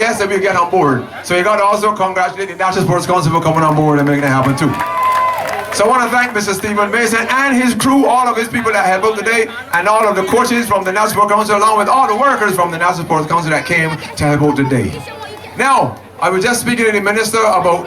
guess that we'll get on board. So you got to also congratulate the National Sports Council for coming on board and making it happen too. So I want to thank Mr. Stephen Mason and his crew, all of his people that helped out today, and all of the coaches from the National Sports Council, along with all the workers from the National Sports Council that came to help out today. Now, I was just speaking to the minister about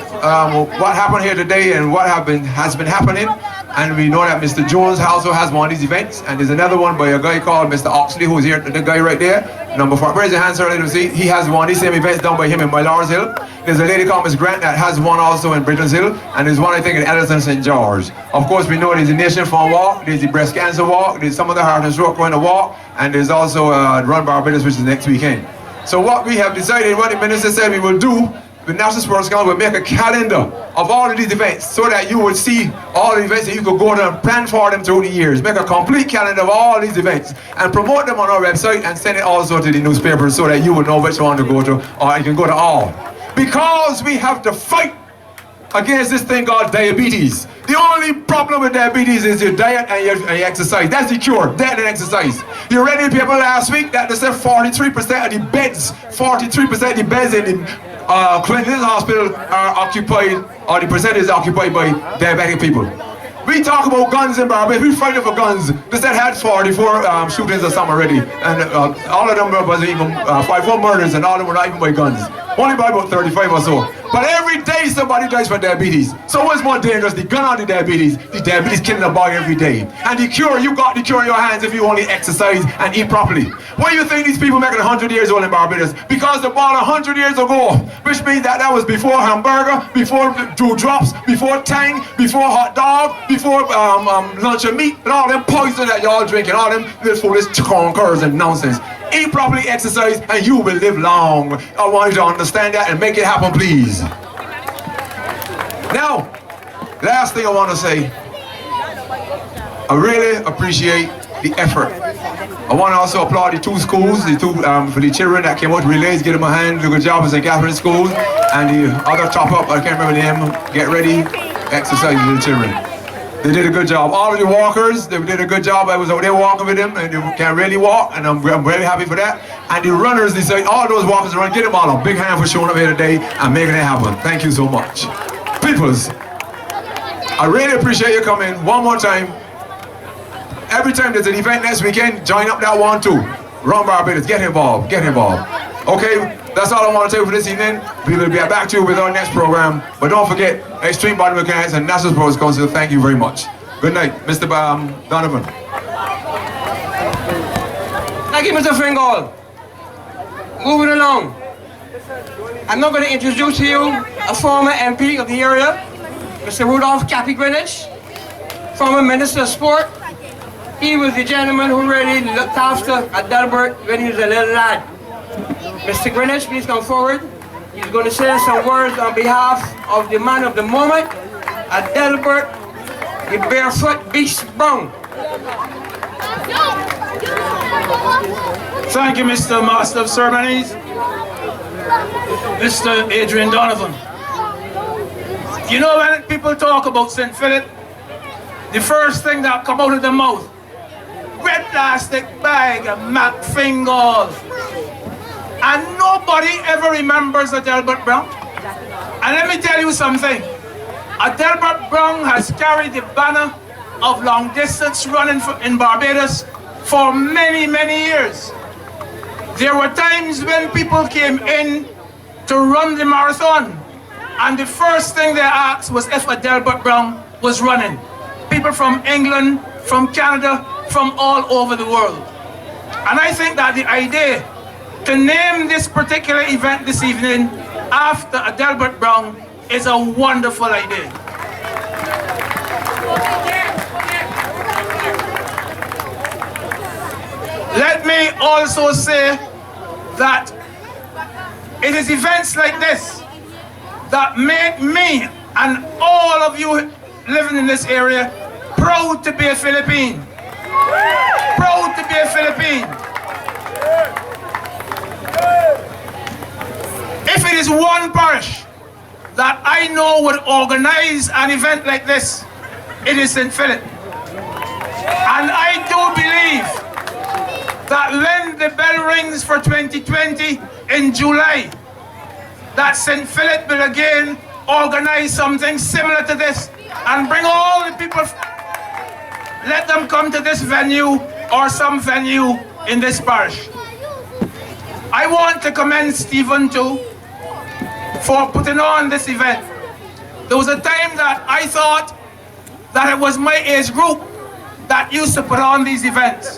what happened here today and what has been happening. And we know that Mr. Jones also has one of these events, and there's another one by a guy called Mr. Oxley, who's here, the guy right there, number 4. Raise your hands, sir, let him see. He has one of these same events done by him in Lars Hill. There's a lady called Miss Grant that has one also in Britons Hill, and there's one I think in Ellison St. George. Of course, we know there's the Nation Fund Walk, there's the Breast Cancer Walk, there's some of the Heart and Stroke going to walk, and there's also Run Barbados, which is next weekend. So what we have decided, what the minister said we will do, the National Sports Council will make a calendar of all of these events so that you will see all the events that you could go to and plan for them through the years. Make a complete calendar of all these events and promote them on our website and send it also to the newspapers so that you will know which one to go to, or you can go to all. Because we have to fight against this thing called diabetes. The only problem with diabetes is your diet and your exercise. That's the cure, diet and exercise. You read in the paper last week that they said 43% of the beds, 43% of the beds in the Clinton Hospital are occupied, or the percentage is occupied by diabetic people. We talk about guns in Barbados, we fighting for guns. They said had 44 shootings or something already, and all of them was even 54 murders, and all of them were not even by guns. Only by about 35 or so. But every day somebody dies from diabetes. So what's more dangerous, the gun or the diabetes? The diabetes killing the body every day. And the cure, you got the cure in your hands if you only exercise and eat properly. Why do you think these people making 100 years old in Barbados? Because they born 100 years ago, which means that was before hamburger, before dewdrops, before tang, before hot dog, before lunch and meat, and all them poison that y'all drinking, all them little foolish conkers and nonsense. Eat properly, exercise, and you will live long. I want you to understand that and make it happen, please. Now, last thing I want to say, I really appreciate the effort. I want to also applaud the two schools, for the children that came out to relays, give them a hand, do a good job in St. Catherine's School, and the other top up, I can't remember the name, Get Ready, exercise with the children. They did a good job. All of the walkers, they did a good job. I was out there walking with them, and they can really walk, and I'm very happy for that. And the runners, they say, all those walkers run, get them all a big hand for showing up here today and making it happen. Thank you so much. Peoples, I really appreciate you coming one more time. Every time there's an event next weekend, join up that one too. Run Barbados, get involved, get involved. Okay, that's all I want to tell you for this evening. We will be back to you with our next program. But don't forget, Extreme Body Mechanics and National Sports Council, thank you very much. Good night, Mr. Donovan. Thank you, Mr. Fingal. Moving along. I'm now going to introduce to you a former MP of the area, Mr. Rudolph Cappy Greenwich, former Minister of Sport. He was the gentleman who really looked after Adalbert when he was a little lad. Mr. Greenwich, please come forward. He's going to say some words on behalf of the man of the moment, Adalbert, the Barefoot Beast Browne. Thank you, Mr. Master of Ceremonies, Mr. Adrian Donovan. You know, when people talk about St. Philip, the first thing that come out of the mouth, red plastic bag and Mac Fingal. And nobody ever remembers Adalbert Browne. And let me tell you something. Adalbert Browne has carried the banner of long distance running in Barbados for many, many years. There were times when people came in to run the marathon, and the first thing they asked was if Adalbert Browne was running. People from England, from Canada, from all over the world. And I think that the idea to name this particular event this evening after Adalbert Browne is a wonderful idea. Let me also say that it is events like this that make me and all of you living in this area proud to be a Philippine. Proud to be a Philippine. If it is one parish that I know would organize an event like this, it is St. Philip. And I do believe that when the bell rings for 2020 in July, that St. Philip will again organize something similar to this and bring all the people, let them come to this venue or some venue in this parish. I want to commend Stephen too for putting on this event. There was a time that I thought that it was my age group that used to put on these events.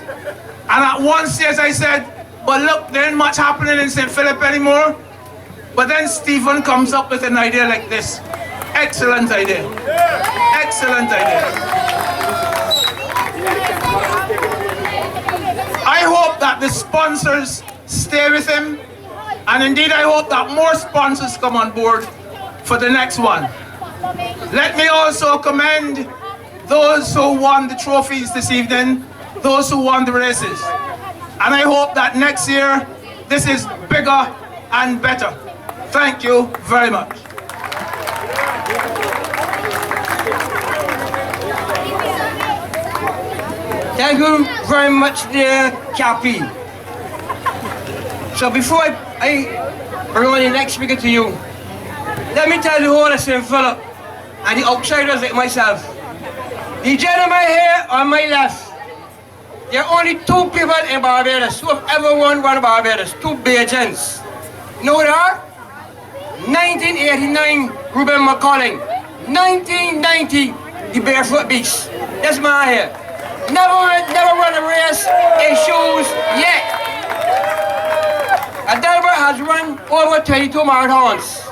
And at one stage I said, but look, there ain't much happening in St. Philip anymore. But then Stephen comes up with an idea like this. Excellent idea. Excellent idea. I hope that the sponsors stay with him. And indeed, I hope that more sponsors come on board for the next one. Let me also commend those who won the trophies this evening, those who won the races. And I hope that next year, this is bigger and better. Thank you very much. Thank you very much, dear Cappy. So before I bring on the next speaker to you, let me tell the whole of St. Philip and the outsiders like myself. The gentleman here on my left, there are only two people in Barbados who have ever won Barbados, two Bajans. You know who they are? 1989, Ruben McCulling. 1990, the Barefoot Beast. That's my here. Never run a race in shoes yet. Adalbert has run over 22 marathons.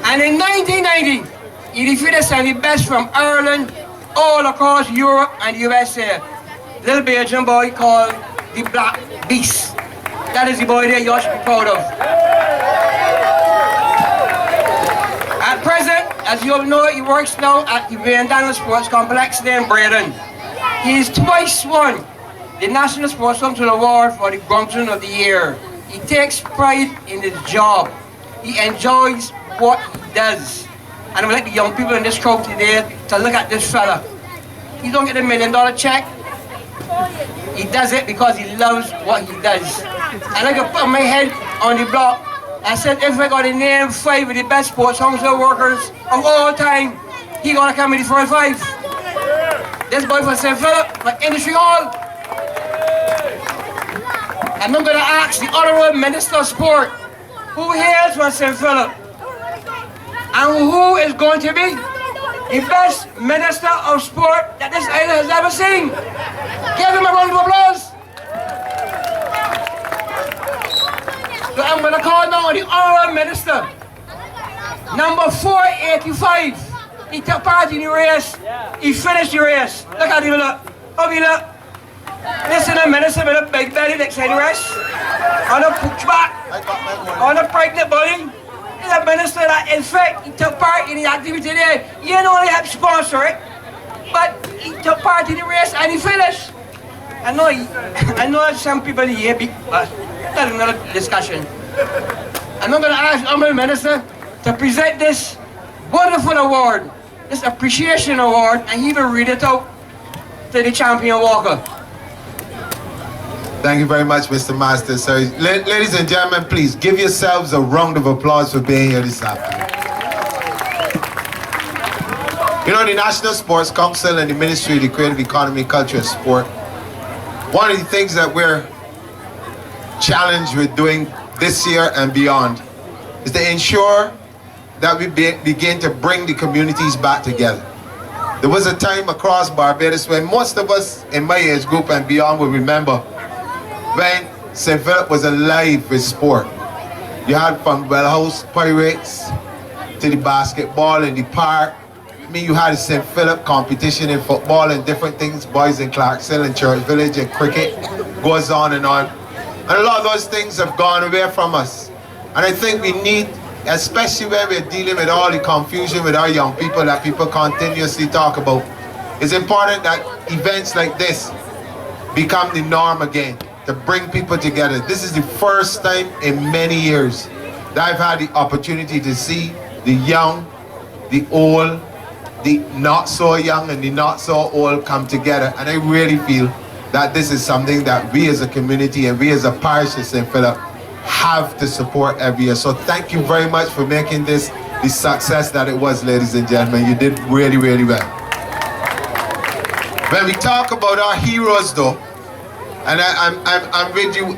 And in 1990, he defeated some of the best from Ireland, all across Europe and the USA. Little Belgian boy called the Black Beast. That is the boy there you should be proud of. At present, as you all know, he works now at the Daniel Sports Complex there in Braden. He has twice won the National Sports Council Award for the Grumpton of the Year. He takes pride in his job. He enjoys what he does. And I would like the young people in this crowd today to look at this fella. He don't get a $1 million check. He does it because he loves what he does. And I can put my head on the block. I said if I got to name 5 of the best sports council workers of all time, he gonna come in the first 5. This boy from St. Philip, like Industry Hall. And I'm gonna ask the Honorable Minister of Sport, who hails from St. Philip, and who is going to be the best Minister of Sport that this island has ever seen. Give him a round of applause. So I'm going to call now the Honorable Minister. Number 485. He took part in the race. He finished the race. Look at him, look. How he look? Listen to the minister with a big belly next to the rest. On a pooch back. On a pregnant body. He's a minister that, in fact, he took part in the activity there. He didn't only help sponsor it, but he took part in the race and he finished. I know some people here, but that's another discussion. I'm not going to ask the Honourable Minister to present this wonderful award, this appreciation award, and he will read it out to the champion walker. Thank you very much, Mr. Master. So, ladies and gentlemen, please give yourselves a round of applause for being here this afternoon. You know, the National Sports Council and the Ministry of the Creative Economy, Culture and Sport, one of the things that we're challenged with doing this year and beyond is to ensure that we begin to bring the communities back together. There was a time across Barbados when most of us in my age group and beyond will remember when St. Philip was alive with sport. You had from Wellhouse Pirates to the basketball in the park. I mean, you had a St. Philip competition in football and different things, boys in Clarksville and Church Village and cricket, goes on. And a lot of those things have gone away from us. And I think we need, especially when we're dealing with all the confusion with our young people that people continuously talk about, it's important that events like this become the norm again, to bring people together. This is the first time in many years that I've had the opportunity to see the young, the old, the not so young and the not so old come together. And I really feel that this is something that we as a community and we as a parish of St. Philip have to support every year. So thank you very much for making this the success that it was, ladies and gentlemen. You did really, really well. When we talk about our heroes though, and I'm with you,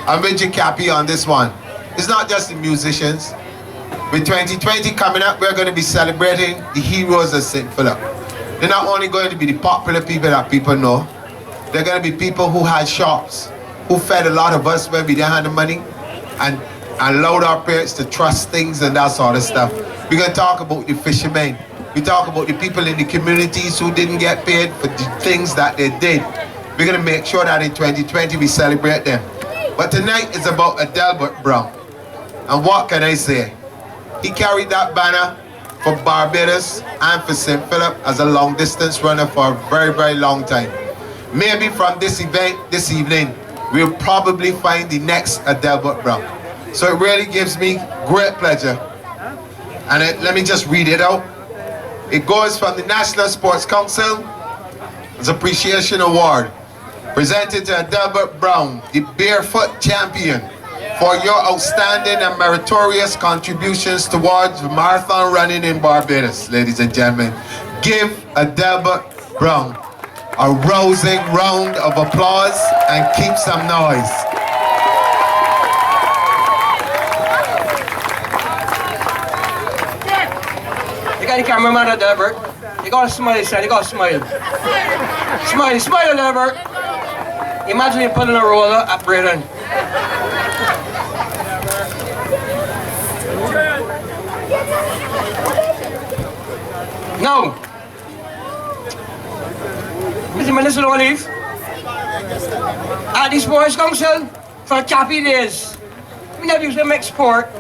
I'm with you, Cappy, on this one. It's not just the musicians. With 2020 coming up, we're going to be celebrating the heroes of St. Philip. They're not only going to be the popular people that people know, they're going to be people who had shops, who fed a lot of us when we didn't have the money, and allowed our parents to trust things and that sort of stuff. We're going to talk about the fishermen. We talk about the people in the communities who didn't get paid for the things that they did. We're going to make sure that in 2020 we celebrate them. But tonight is about Adalbert Browne. And what can I say? He carried that banner for Barbados and for St. Philip as a long distance runner for a very, very long time. Maybe from this event, this evening, we'll probably find the next Adalbert Browne. So it really gives me great pleasure. And let me just read it out. It goes from the National Sports Council as Appreciation Award, presented to Adalbert Browne, the barefoot champion, for your outstanding and meritorious contributions towards marathon running in Barbados, ladies and gentlemen. Give Adalbert Browne a rousing round of applause and keep some noise. You got the cameraman, Adalbert. You gotta smile, son. You gotta smile. Smile, smile, Adalbert. Imagine you pulling a roller at Braden. Now, Mr. Minister Olive, at the Sports Council for Chappy days, we never used to make sport.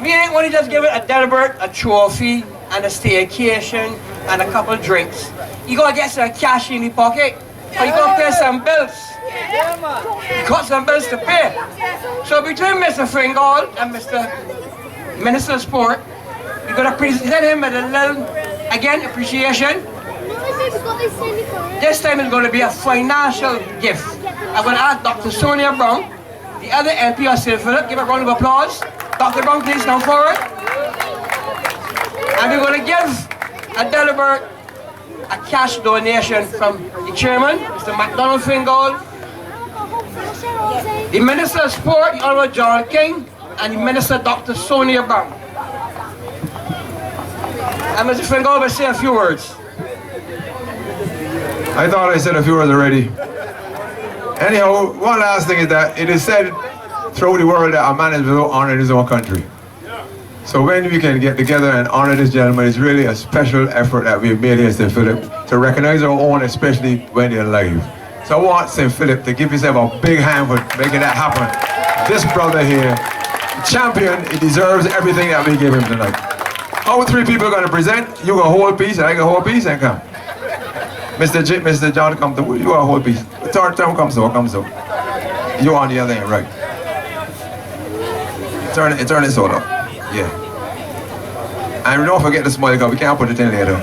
We ain't only just give it Adalbert a trophy and a staycation and a couple of drinks. You gotta get some cash in the pocket, or you gotta pay some bills. You got some bills to pay. So between Mr. Fringall and Mr. Minister of Sport, you're gonna present him with a little, again, appreciation. This time it's gonna be a financial gift. I'm gonna ask Dr. Sonia Browne, the other MP of St. Philip, give a round of applause. Dr. Browne, please come forward. And we're gonna give Adalbert a cash donation from the chairman, Mr. MacDonald Fringall, the Minister of Sport, the Honorable John King, and the Minister Dr. Sonia Browne. And Mr. Fringall will say a few words. I thought I said a few words already. Anyhow, one last thing is that it is said throughout the world that a man is without honor in his own country. So when we can get together and honor this gentleman, it's really a special effort that we've made here in St. Philip to recognize our own, especially when they're alive. So I want St. Philip to give himself a big hand for making that happen. This brother here, champion, he deserves everything that we give him tonight. Our three people are going to present. You got a whole piece, I got a whole piece, and come. Mr. John, come to you got a whole piece. Turn come so. You on the other end, right. Turn it so up. Yeah. And don't forget the smile, because we can't put it in there though.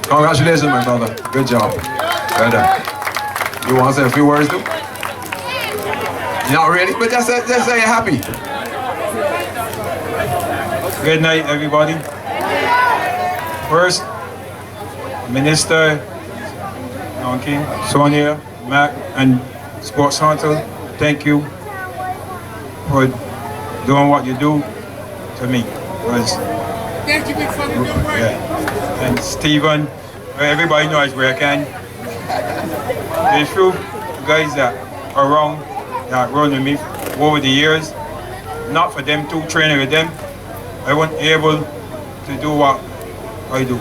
Congratulations, my brother. Good job. Well done. You want to say a few words too? Not really, but just say you're happy. Good night, everybody. First, Minister King, Sonia, Mac, and Sports Council, thank you for doing what you do to me. Thank you, big fucking good work. Yeah. And Stephen, everybody knows where I can. There's few guys that are around that run with me over the years. Not for them to train with them, I wasn't able to do what I do.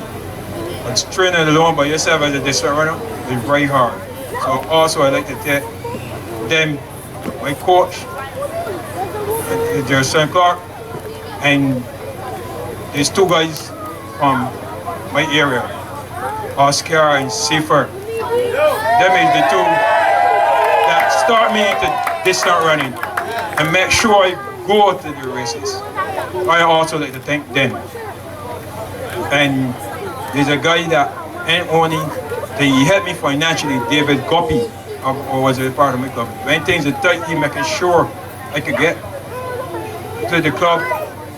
But training alone by yourself as a district runner is very hard. So also I'd like to take them, my coach, there's St. Clark, and there's two guys from my area, Oscar and Seafer. Them is the two that start me into distance running and make sure I go to the races. I also like to thank them. And there's a guy that ain't only He helped me financially, David Guppy, or was it part of my club. When things are tight, he making sure I could get to the club,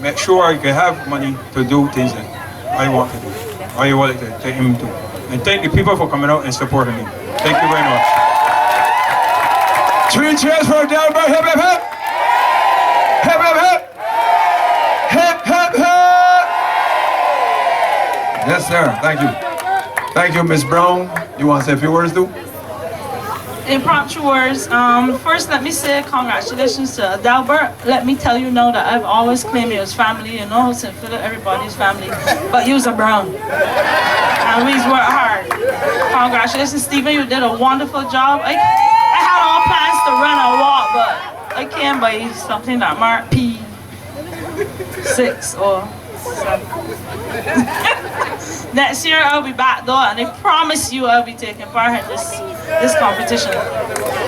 make sure I could have money to do things that I want to do. I wanted to take him to. And thank the people for coming out and supporting me. Thank you very much. 3 cheers for Adalbert. Hip, hip, hip. Hip, hip, hip. Hip, hip, hip. Yes, sir. Thank you. Thank you, Miss Brown. You want to say a few words, too? Impromptu words. First, let me say congratulations to Adalbert. Let me tell you now that I've always claimed you as family. You know, St. Philip, everybody's family. But you's a Brown. And we's worked hard. Congratulations, Stephen. You did a wonderful job. I had all plans to run and walk, but I came by something that marked P6 or 7. Next year I'll be back though, and I promise you I'll be taking part in this competition.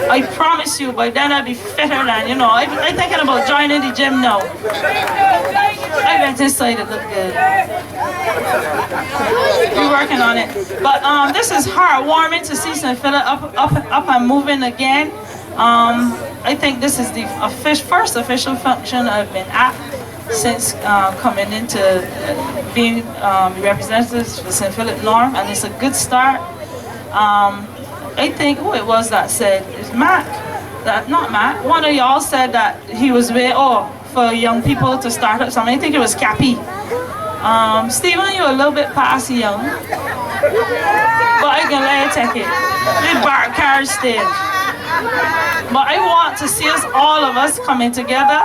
I promise you, by then I'll be fitter than, you know, I'm thinking about joining the gym now. I went inside, it looked good. We're working on it. But this is heartwarming to see St. Philip up and moving again. I think this is the first official function I've been at since coming into being representatives for St. Philip North, and it's a good start. I think who it was that said, it's Mac, not Mac, one of y'all said that he was for young people to start up something. I think it was Cappy. Stephen, you're a little bit past young, but I can let you take it. The bar carriage stage. But I want to see us, all of us, coming together.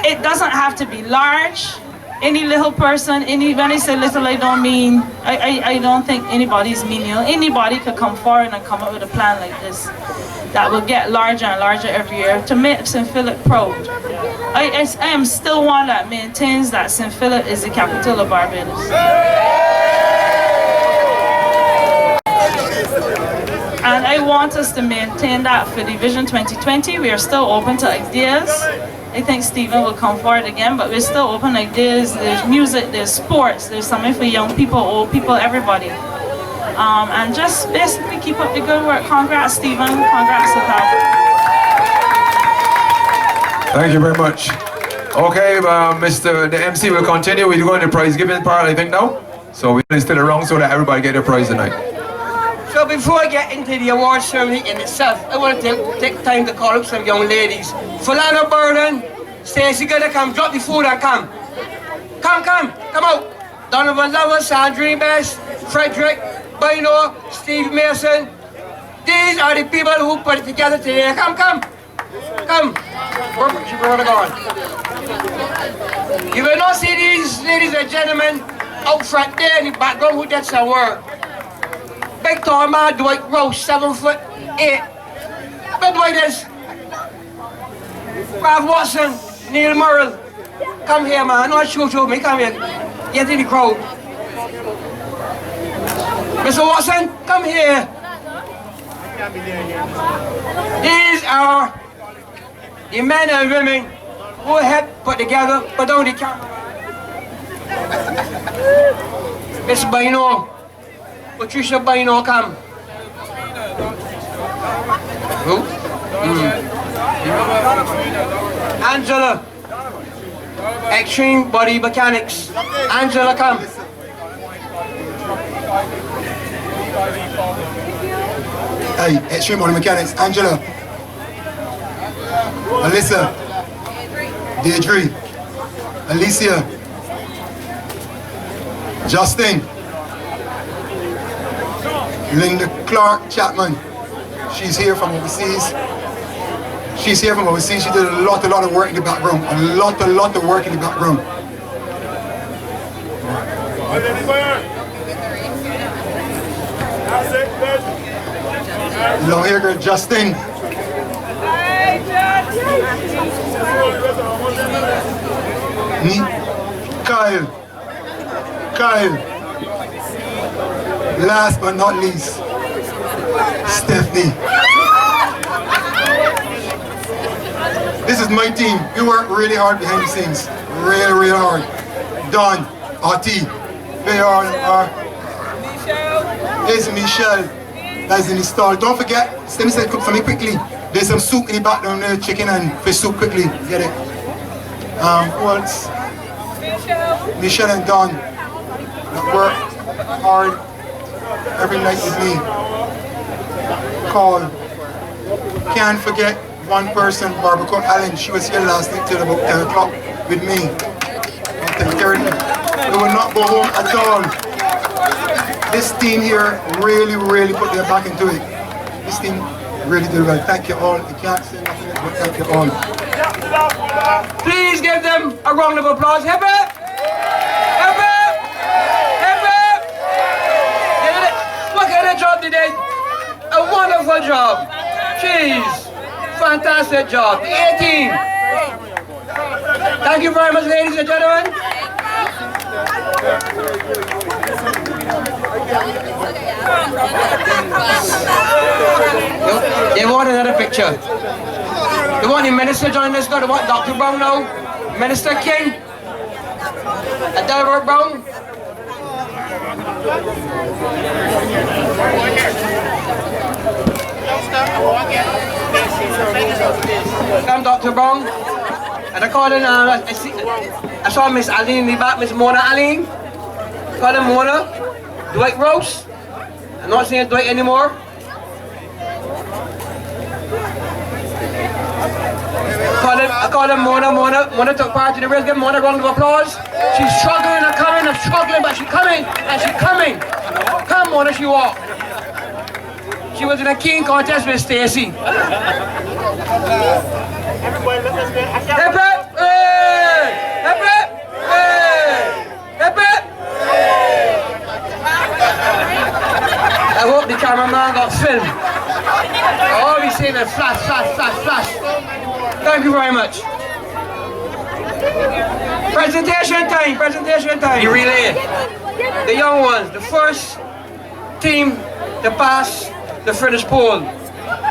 It doesn't have to be large. Any little person, when I say little, I don't mean, I don't think anybody's menial. Anybody could come forward and come up with a plan like this that will get larger and larger every year to make St. Philip proud. I am still one that maintains that St. Philip is the capital of Barbados. And I want us to maintain that for the Vision 2020. We are still open to ideas. I think Stephen will come forward again, but we're still open to ideas. There's music, there's sports, there's something for young people, old people, everybody. And just basically keep up the good work. Congrats, Stephen. Congrats, Adalbert. Thank you very much. Okay, the MC will continue. We're going to the prize giving part, I think, now. So we're still around so that everybody get their prize tonight. So before I get into the award ceremony in itself, I want to take time to call up some young ladies. Fulana Burden, Stacey Gooder, come drop the food and come. Come out. Donovan Lover, Sandrine Best, Frederick, Bino, Steve Mason. These are the people who put it together today. Come. Where are gone? You will not see these ladies and gentlemen out front there in the background who did some work. Big tall man, Dwight Roche, 7'8". Big Dwight is Ralph Watson, Neil Murrell. Come here, man. Not shoot me. Come here. Get in the crowd. Mr. Watson, come here. These are the men and women who helped put down the camera. Miss Bino. Patricia Bino, come. Who? Angela. Extreme Body Mechanics. Angela, come. Hey, Extreme Body Mechanics. Angela. Alyssa. Deirdre. Alicia. Justin. Linda Clark Chapman, she's here from overseas. She did a lot of work in the background. A lot of work in the background. Long hair girl, Justin. Kyle. Last but not least, Stephanie. This is my team. We work really hard behind the scenes. Really hard. Don, RT, they are Here's Michelle. That's in the stall. Don't forget, let me say cook for me quickly. There's some soup in the back down there, chicken and fish soup quickly. Get it? Who else? Michelle and Don. That work hard every night with me. Call. Can't forget one person, Barbara Allen. She was here last night till about 10 o'clock with me. Until 30. They will not go home at all. This team here really, really put their back into it. This team really did well. Thank you all. I can't say nothing else, but thank you all. Please give them a round of applause. Hip hip! Hip hip! Hip hip! What kind of job did they? A wonderful job. Jeez. Fantastic job. The 18. Thank you very much, ladies and gentlemen. They want another picture. They want the minister joining us now. They want Dr. Browne now. Minister King. Adalbert Browne. Come, Dr. Browne. And I call in, I saw Miss Aline in the back, Miss Mona Aline. Call him Mona. Dwight Rose. I'm not saying Dwight anymore. I call him Mona. Mona took part in the race. Give Mona a round of applause. She's struggling and coming and struggling, but she's coming and she's coming. Come, Mona, she walked. She was in a keen contest with Stacy. Hip hip! Hey! Hip hip! Hey! Hip hip! I hope the cameraman got film. All we seeing is flash, flash, flash, flash. Thank you very much. Presentation time, presentation time. The relay. The young ones, the first team to pass the finish pole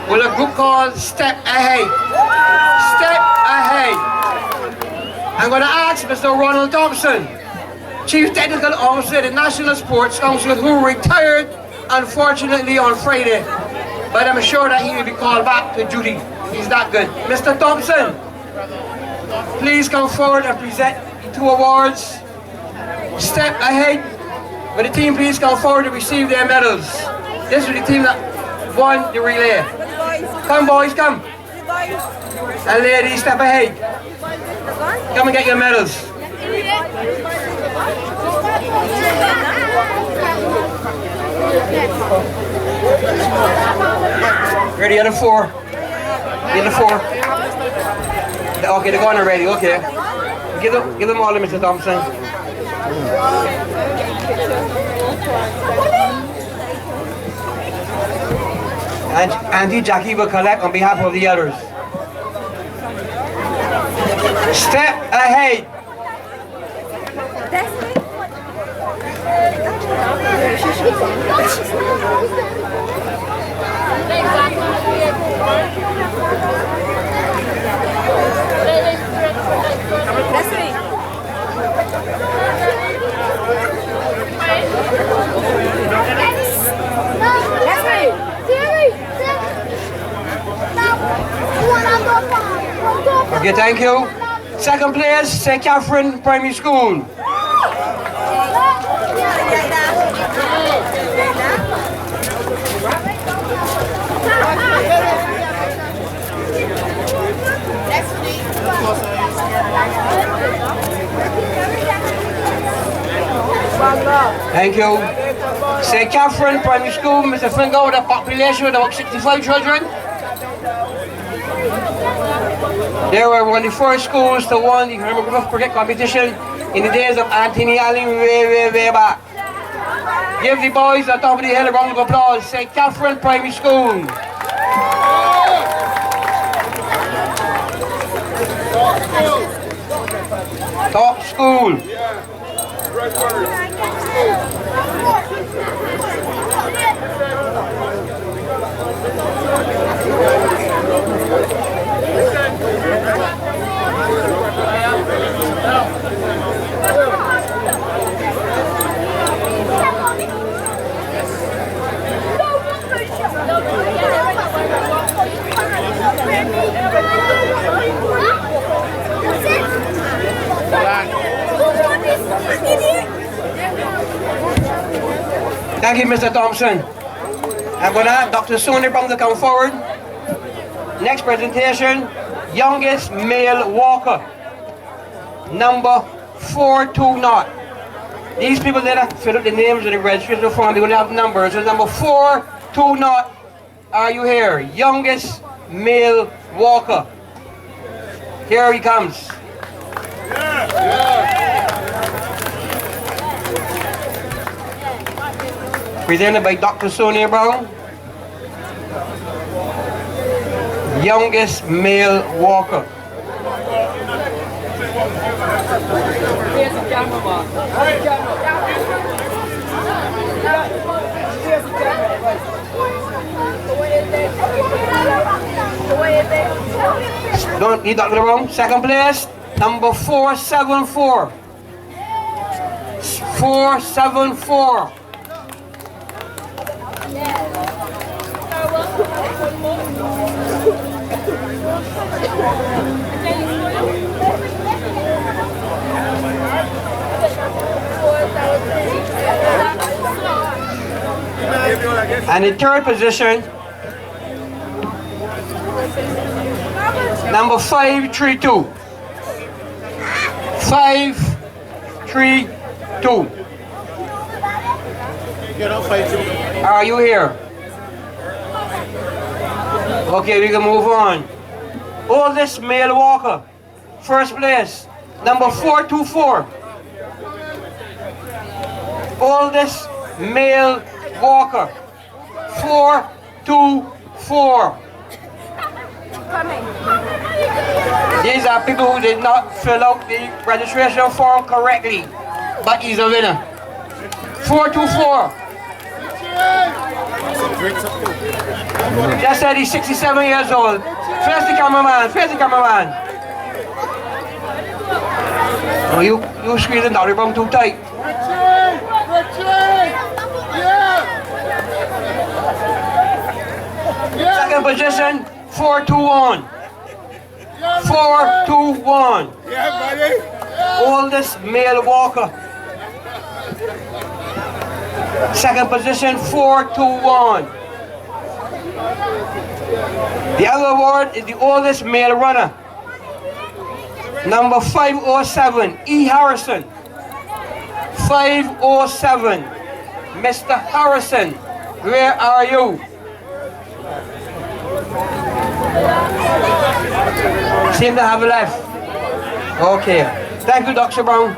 with a group called Step Ahead. Step Ahead. I'm going to ask Mr. Ronald Thompson, Chief Technical Officer of the National Sports Council, who retired unfortunately on Friday, but I'm sure that he will be called back to duty. He's that good. Mr. Thompson, please come forward and present the 2 awards. Step Ahead. Will the team please come forward to receive their medals? This is the team that won the relay. Come boys, come. And ladies, step ahead. Come and get your medals. Where are the other 4? The other 4. Okay, they're going already, okay. Give them all to Mr. Thompson. And Auntie Jackie will collect on behalf of the others. Step ahead. Okay, thank you. Second place, St. Catherine Primary School. Thank you. St. Catherine Primary School, Mr. Fingal, with a population of about 65 children. They were one of the first schools to win the Rough Cricket competition in the days of Anthony Allen way back. Give the boys on top of the hill a round of applause. St. Catherine Primary School. Top school. Thank you, Mr. Thompson. I'm going to ask Dr. Sonia Browne to come forward. Next presentation, youngest male walker, number 420. These people that fill up the names in the registration form, they're going to have numbers. So number 420, are you here? Youngest male walker. Here he comes. Presented by Dr. Sonia Browne. Youngest male walker. Don't need Dr. Browne. Second place, number 474. 474. And in third position, number 532. 532. Are you here? Okay, we can move on. Oldest male walker, first place, number 424. Oldest male walker, 424. These are people who did not fill out the registration form correctly, but he's a winner. 424. Just said he's 67 years old. Face the cameraman, face the cameraman. Oh, you squeezing Dr. Browne too tight. Second position, 421. 421. Oldest male walker. Second position, 421. The other award is the oldest male runner. Number 507, E. Harrison. 507. Mr. Harrison, where are you? Seem to have left. Okay. Thank you, Dr. Browne.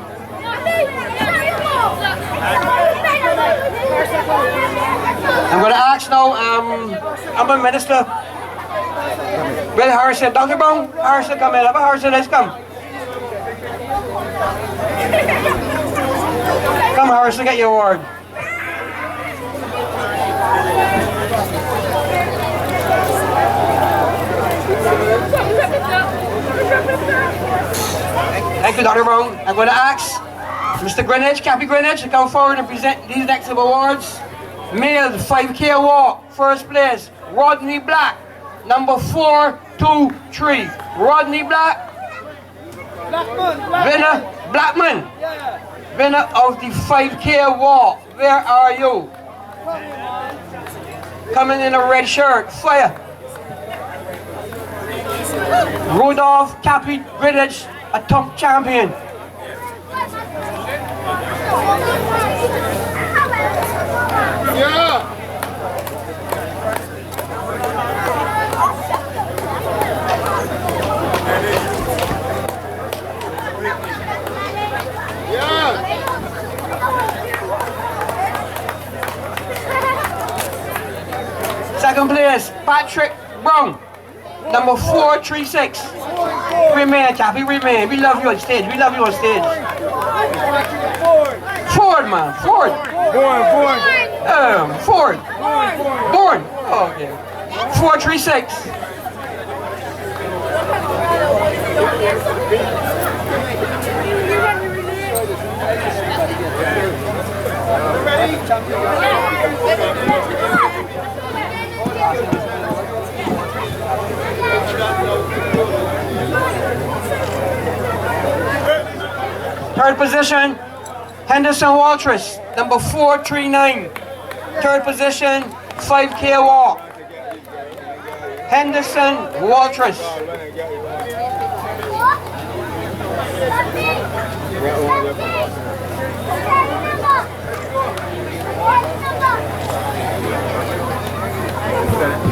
I'm going to ask now, I'm a minister. Well, Harrison, Dr. Browne, Harrison, come in. Harrison, let's come. Come, Harrison, get your award. Thank you, Dr. Browne. I'm going to ask Mr. Greenwich, Cappy Greenwich, to come forward and present these next awards. Male 5K walk, first place, Rodney Black, number 423. Rodney Black, winner, Blackman, winner of the 5K walk. Where are you? Coming in a red shirt, fire. Rudolph Cappy Greenwich, a top champion. Yeah. Second place, Patrick Browne, number 436. Remain, Cappy, remain. We love you on stage. We love you on stage. Ford, man. Ford. Ford. Born. Oh, okay. 436. Third position, Henderson Waltress, number 439. Third position, 5K walk. Henderson Walters.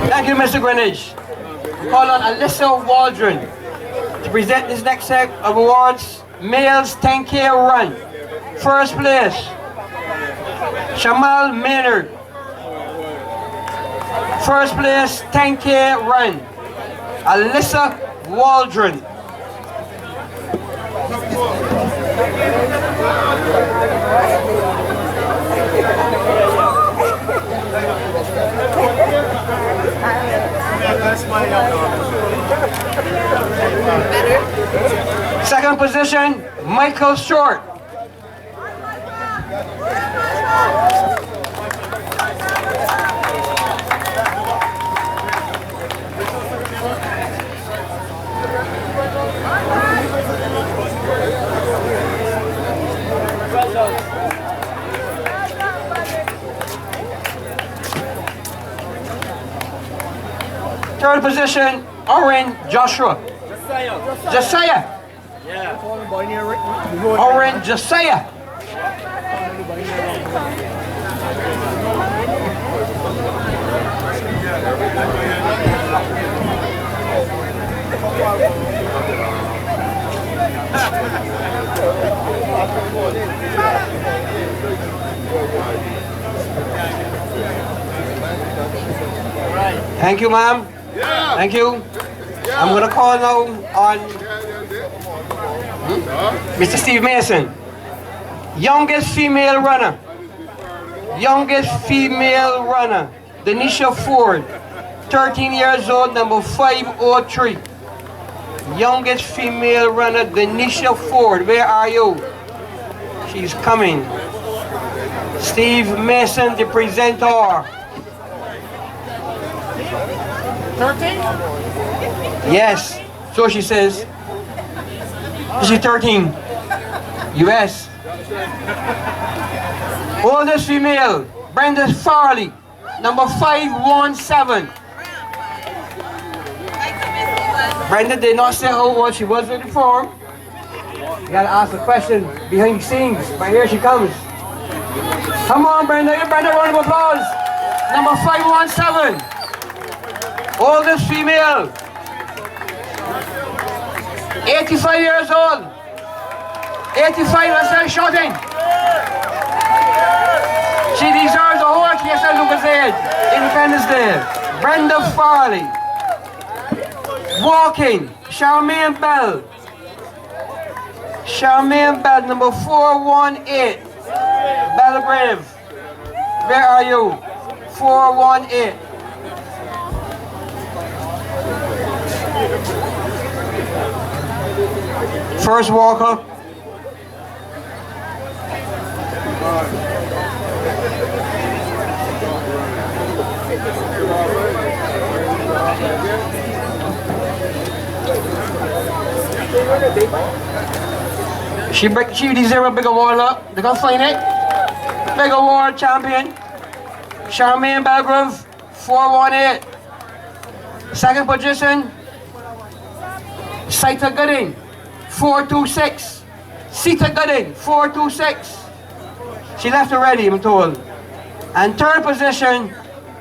Thank you, Mr. Greenwich. Call on Alyssa Waldron to present this next set of awards. Males 10K run. First place, Shamal Maynard. First place, 10K run, Alyssa Waldron. Second position, Michael Short. Third position, Oren Joshua. Josiah. Oren Josiah. Thank you, ma'am. Thank you. I'm going to call now on Mr. Steve Mason. Youngest female runner. Youngest female runner. Denisha Ford. 13 years old, number 503. Youngest female runner, Denisha Ford. Where are you? She's coming. Steve Mason, the presenter. 13? Yes, so she says. She's 13. US. Oldest female, Brenda Farley, number 517. Brenda did not say how old she was in the form. You gotta ask the question behind the scenes, but here she comes. Come on, Brenda, give Brenda a round of applause. Number 517. Oldest female, 85 years old. 85, let's start shouting. She deserves a whole KSL Lucas Aid, Independence Day. Brenda Farley. Walking, Charmaine Bell. Charmaine Bell, number 418. Belgrave. Where are you? 418. First walker. She deserves a big award, look. They're gonna find it. Big award champion. Charmaine Belgrave, 418. Second position, Sita Gooding, 426. Sita Gooding, 426. She left already, I'm told. And third position,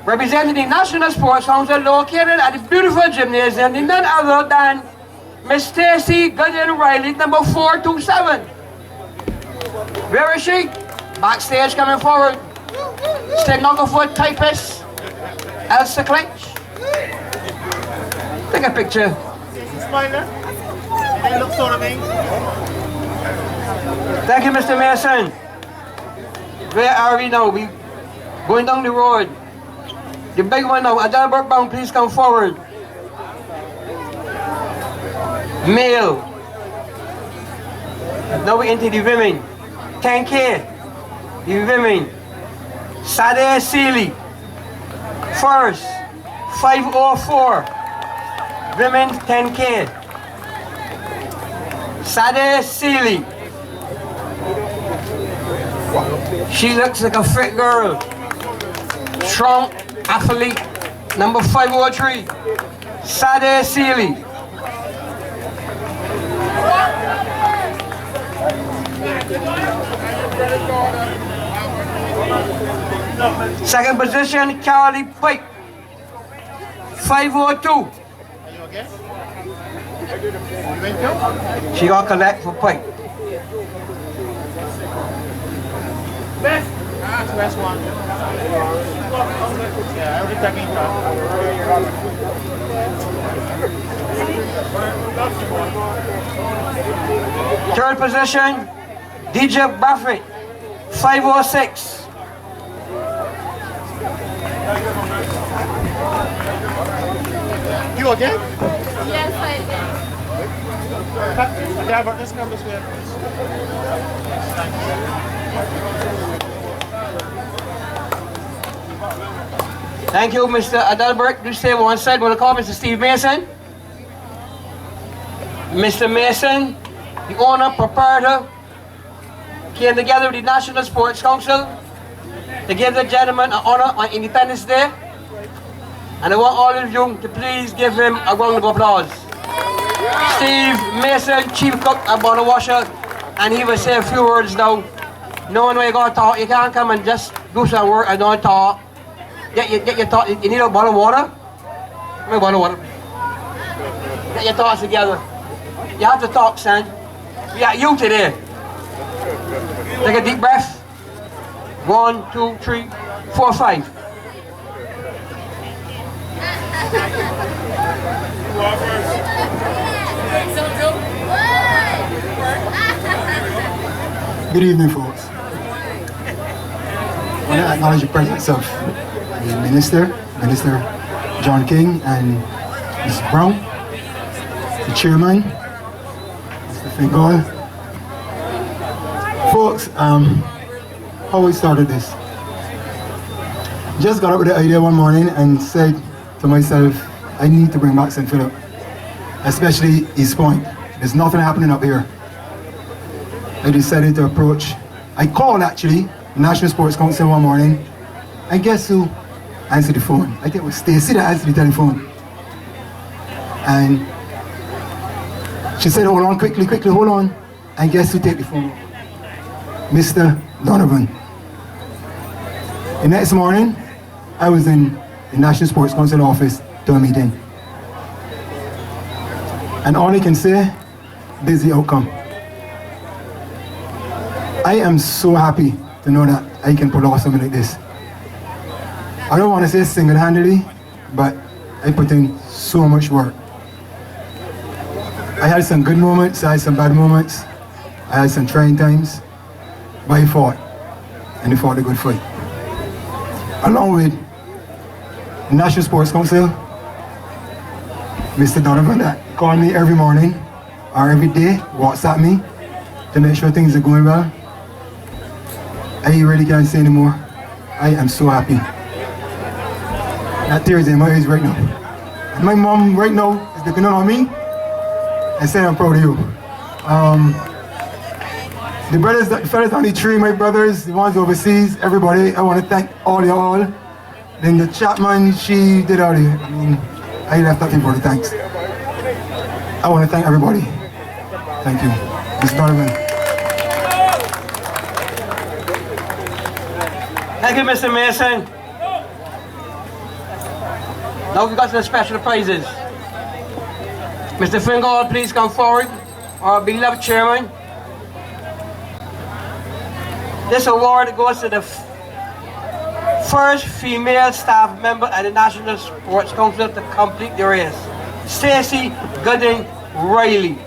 representing the National Sports Council, located at the beautiful gymnasium, none other than Miss Stacy Gooding Riley, number 427. Where is she? Backstage, coming forward. Stenographer, typist, Elsa Clinch. Take a picture. Smiler. They look so amazing. Thank you, Mr. Mason. Where are we now? We going down the road. The big one now. Adalbert Browne, please come forward. Male. Now we into the women. 10K. The women. Sade Seeley. First. 504. Women 10K. Sade Seeley. She looks like a fit girl. strong athlete, number 503, Sade Sealy. Second position, Carolee Pike, 502. She got collect for Pike. Best one. Yeah, every time Third position, DJ Buffett, 506. You again? Yes, I did. Adalbert, let's come this way. Thank you, Mr. Adalbert. Do stay one side. We'll call Mr. Steve Mason. Mr. Mason, the owner, proprietor, came together with the National Sports Council to give the gentleman an honor on Independence Day. And I want all of you to please give him a round of applause. Steve Mason, Chief Cook at Bonner Washer, and he will say a few words now. No one way gonna talk. You can't come and just do some work and don't talk. Get your thoughts. You need a bottle of water? Give me a bottle of water. Get your thoughts together. You have to talk, son. We got you today. Take a deep breath. 1, 2, 3, 4, 5. Good evening, folks. I want to acknowledge the presence of the Minister John King, and Mr. Brown, the Chairman, Mr. Fingal. Folks, how we started this. Just got up with the idea one morning and said to myself, I need to bring back St. Philip, especially East Point. There's nothing happening up here. I decided to approach, I called actually, the National Sports Council one morning, and guess who answered the phone? I think it was Stacy that answered the telephone. And she said, hold on, quickly, hold on. And guess who take the phone? Mr. Donovan. The next morning, I was in the National Sports Council office to a meeting. And all I can say, this is the outcome. I am so happy to know that I can pull off something like this. I don't want to say single-handedly, but I put in so much work. I had some good moments, I had some bad moments, I had some trying times, but I fought, and I fought a good fight. Along with the National Sports Council, Mr. Donovan that called me every morning or every day, WhatsApp me to make sure things are going well. I really can't say anymore. I am so happy. That tears in my eyes right now. And my mom right now is looking on me and saying I'm proud of you. The brothers, the fellas on the tree, my brothers, the ones overseas, everybody, I want to thank all y'all. Then the Chapman, she did all the, I left nothing for the thanks. I want to thank everybody. Thank you. Mr. Donovan. Thank you, Mr. Mason. Now we got some special prizes. Mr. Fingal, please come forward. Our beloved chairman. This award goes to the first female staff member at the National Sports Council to complete the race, Stacey Gooding Riley.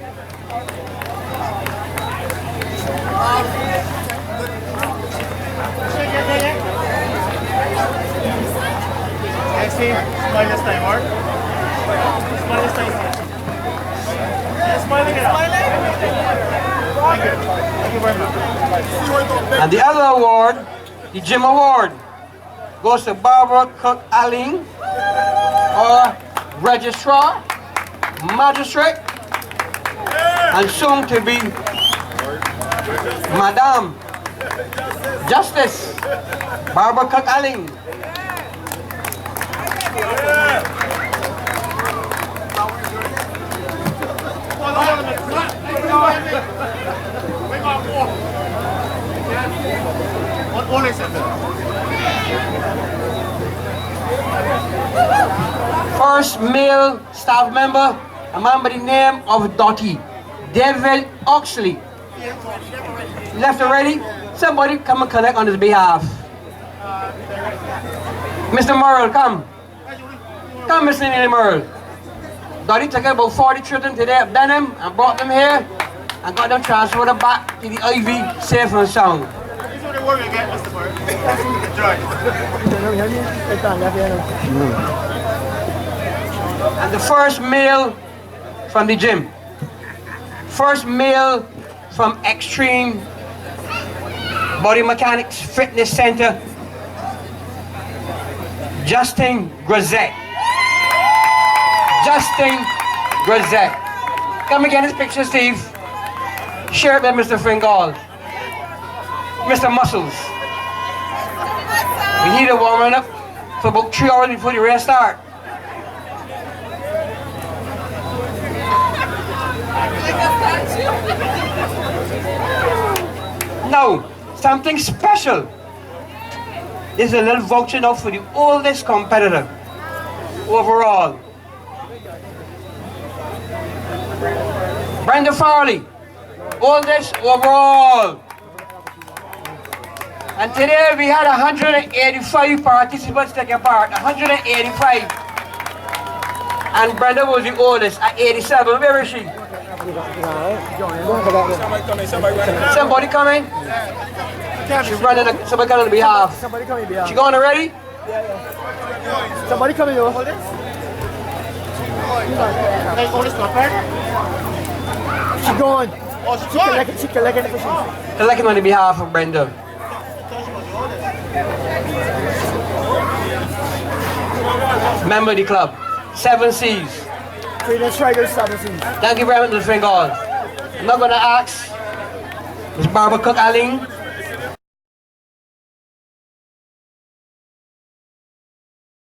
Smile this time, Mark. Smile this time. Smile again. Thank you very much. And the other award, the Gym Award, goes to Barbara Cook-Alling, our Registrar, Magistrate, and soon to be Madam Justice Barbara Cook-Alling. First male staff member, a man by the name of Dottie, David Oxley. Left already? Somebody come and collect on his behalf. Mr. Merle, come. Come, Mr. Neely Merle. Dottie took about 40 children today at Benham and brought them here and got them transferred back to the Ivy safe and sound. And the first male from the gym. First male from Extreme Body Mechanics Fitness Center, Justin Grisette. Justin Grisette. Come again, this picture, Steve. Share it with Mr. Fingal. Mr. Muscles. We need a warming up for about 3 hours before the race start. Now, something special. This is a little voucher now for the oldest competitor overall. Brenda Farley, oldest overall. And today we had 185 participants taking part, 185. And Brenda was the oldest at 87. Where is she? Somebody coming? She's running, somebody coming on behalf. Somebody coming behalf. She going already? Yeah. Somebody coming over. She's going. She collecting for she. Collecting on the behalf of Brenda. Member of the club. 7 C's. Freedom Strikers, 7 C's. Thank you very much, Mr. Fingal. I'm not going to ask Ms. Barbara Cook-Alling